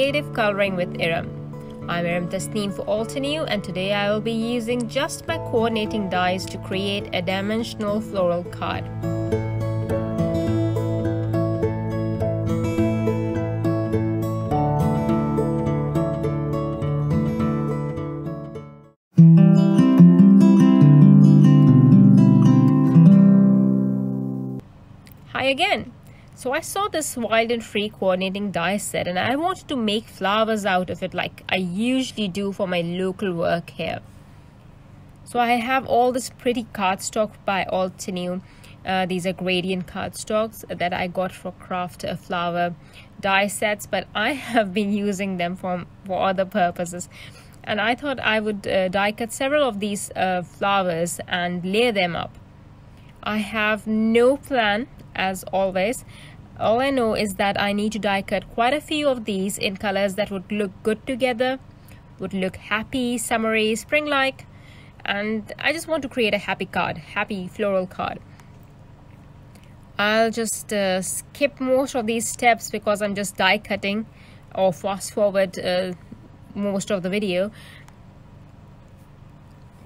creative coloring with Erum. I'm Erum Tasneem for Altenew, and today I will be using just my coordinating dies to create a dimensional floral card. Hi again. So I saw this wild and free coordinating die set and I wanted to make flowers out of it like I usually do for my local work here. So I have all this pretty cardstock by Altenew. These are gradient cardstocks that I got for craft flower die sets, but I have been using them for other purposes. And I thought I would die cut several of these flowers and layer them up. I have no plan as always. All I know is that I need to die cut quite a few of these in colors that would look good together, would look happy, summery, spring-like, and I just want to create a happy card, happy floral card. I'll just skip most of these steps because I'm just die cutting or fast forward most of the video.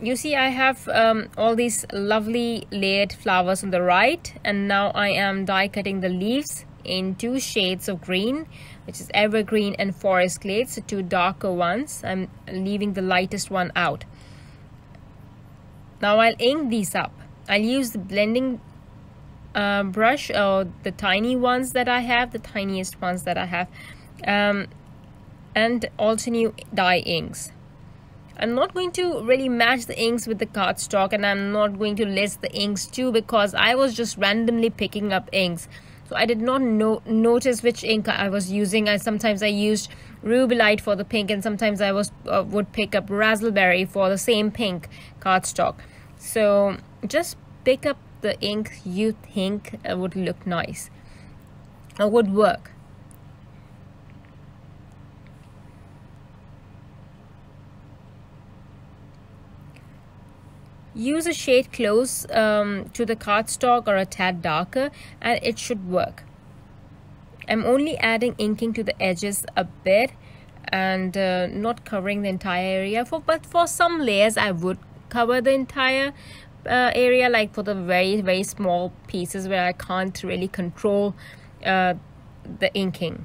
You see, I have all these lovely layered flowers on the right, and now I am die cutting the leaves in two shades of green, which is evergreen and forest glades, the two darker ones. I'm leaving the lightest one out. Now I'll ink these up. I'll use the blending brush, or the tiny ones that I have, the tiniest ones that I have, and Altenew dye inks. I'm not going to really match the inks with the cardstock, and I'm not going to list the inks too because I was just randomly picking up inks. So I did not notice which ink I was using. Sometimes I used Rubelite for the pink, and sometimes I would pick up Raspberry for the same pink cardstock. So just pick up the ink you think would look nice or would work. Use a shade close to the cardstock or a tad darker and it should work. I'm only adding inking to the edges a bit and not covering the entire area. But for some layers I would cover the entire area, like for the very small pieces where I can't really control the inking.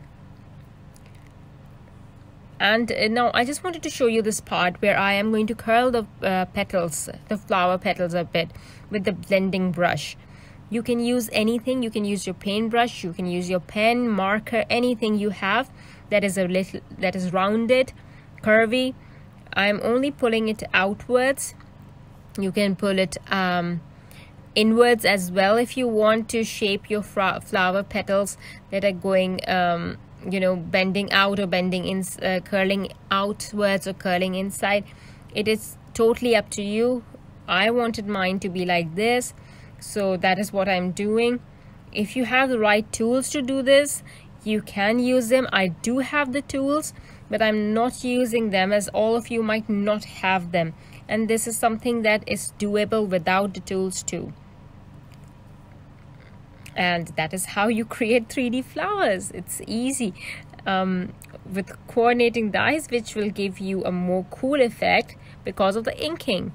And now I just wanted to show you this part where I am going to curl the petals, the flower petals a bit with the blending brush. You can use anything. You can use your paintbrush, you can use your pen, marker, anything you have that is rounded, curvy. I'm only pulling it outwards. You can pull it inwards as well if you want to shape your flower petals that are going bending out or bending in, curling outwards or curling inside. It is totally up to you. I wanted mine to be like this, so that is what I'm doing. If you have the right tools to do this, you can use them. I do have the tools, but I'm not using them as all of you might not have them, and this is something that is doable without the tools too. And that is how you create 3D flowers. It's easy with coordinating dies, which will give you a more cool effect because of the inking.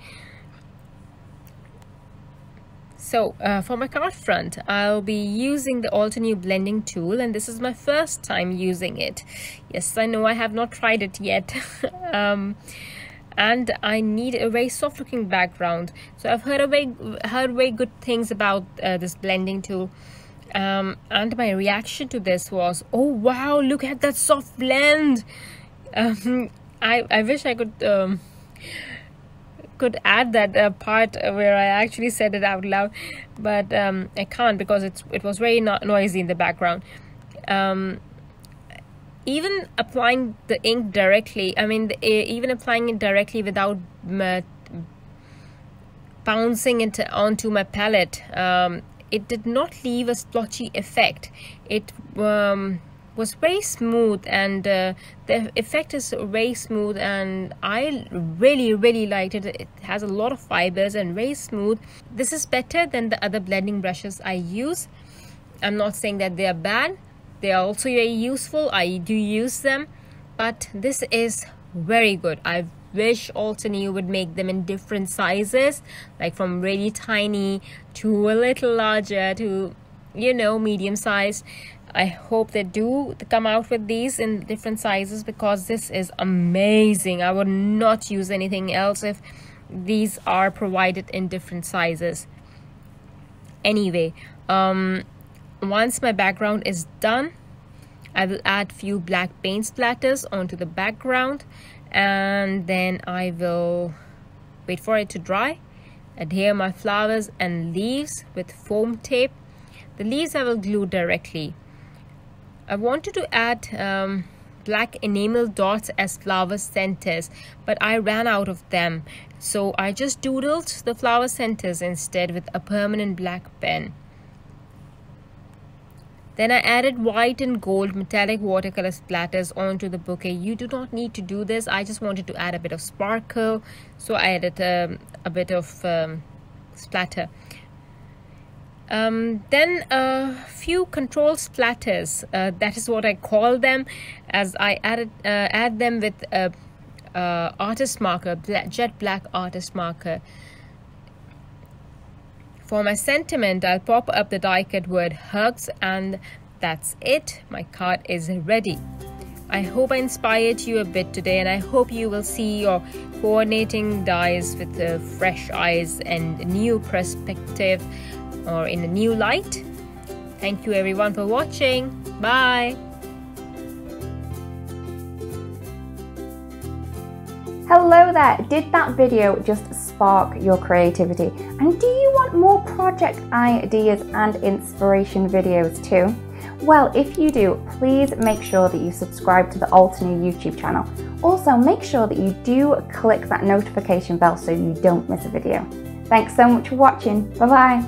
So for my card front, I'll be using the Altenew blending tool, and this is my first time using it. Yes, I know I have not tried it yet. And I need a very soft looking background. So I've heard very good things about this blending tool, and my reaction to this was, oh wow, look at that soft blend. I wish I could add that part where I actually said it out loud, but I can't because it was very noisy in the background. Even applying the ink directly, even applying it directly without bouncing it onto my palette, it did not leave a splotchy effect. It was very smooth, and the effect is very smooth, and I really liked it. It has a lot of fibers and very smooth. This is better than the other blending brushes I use. I'm not saying that they are bad. They are also very useful. I do use them, but this is very good. I wish Altenew would make them in different sizes, like from really tiny to a little larger to, you know, medium sized. I hope they do come out with these in different sizes, because this is amazing. I would not use anything else if these are provided in different sizes. Anyway, once my background is done, I will add few black paint splatters onto the background, and then I will wait for it to dry, adhere my flowers and leaves with foam tape. The leaves I will glue directly. I wanted to add black enamel dots as flower centers, but I ran out of them, so I just doodled the flower centers instead with a permanent black pen. Then I added white and gold metallic watercolor splatters onto the bouquet. You do not need to do this. I just wanted to add a bit of sparkle, so I added a bit of splatter. Then a few control splatters, that is what I call them, as I add them with artist marker, jet black artist marker. For my sentiment, I'll pop up the die cut word hugs, and that's it. My card is ready. I hope I inspired you a bit today, and I hope you will see your coordinating dies with fresh eyes and a new perspective, or in a new light. Thank you everyone for watching. Bye. Hello there, did that video just spark your creativity? And do you want more project ideas and inspiration videos too? Well, if you do, please make sure that you subscribe to the Altenew YouTube channel. Also, make sure that you do click that notification bell so you don't miss a video. Thanks so much for watching. Bye bye.